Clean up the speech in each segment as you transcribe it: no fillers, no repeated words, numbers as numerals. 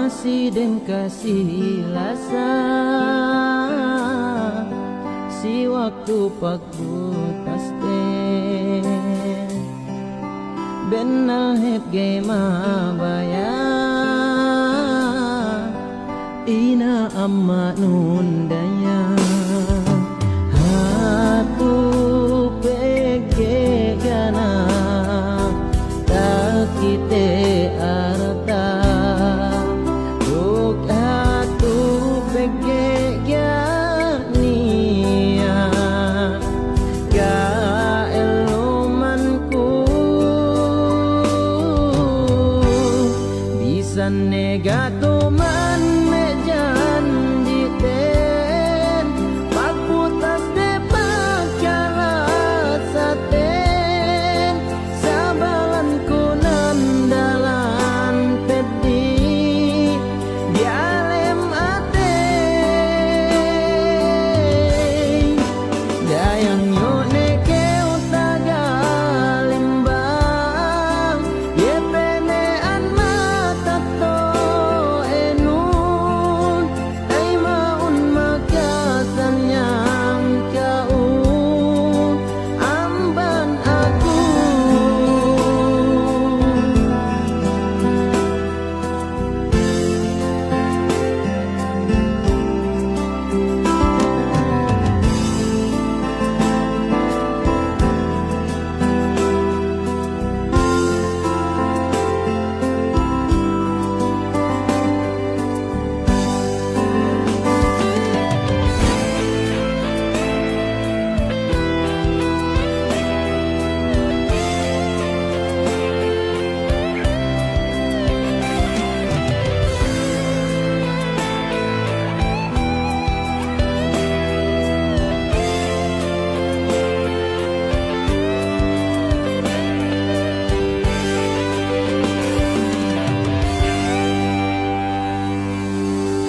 masih den kasih lasa si waktu pakutas den benal het ge mabaya ina amma nundaya hatu pege gana takite arta duk hatu pege gania ga elumanku bisa negato man mejan jiten pakutas de pakalat saten sabalan kunan dalan pedi dialem ate dayang yo neke utaga limbang ye penean mata to enun ay maun makasan yang kau amban aku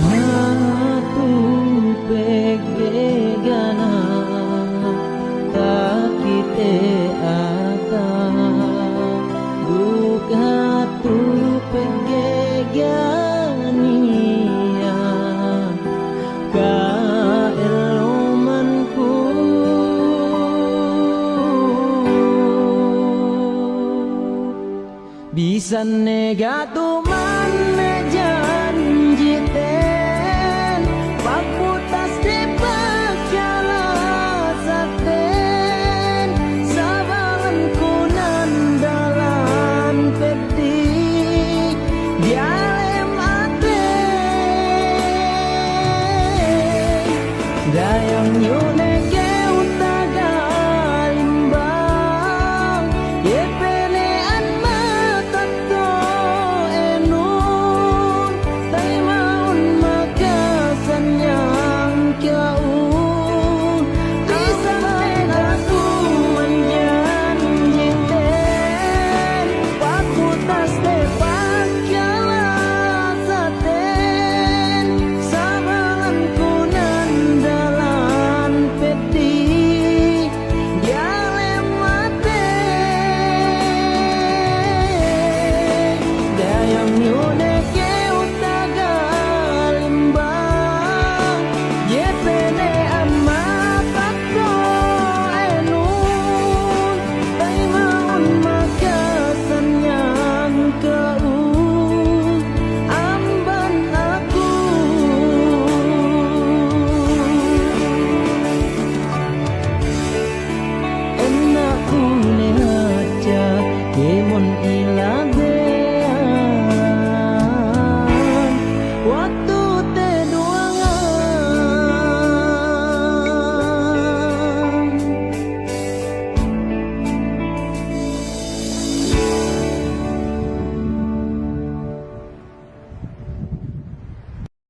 hatu pege gana takite ata duk hatu pege gania ka elumanku bisa negatum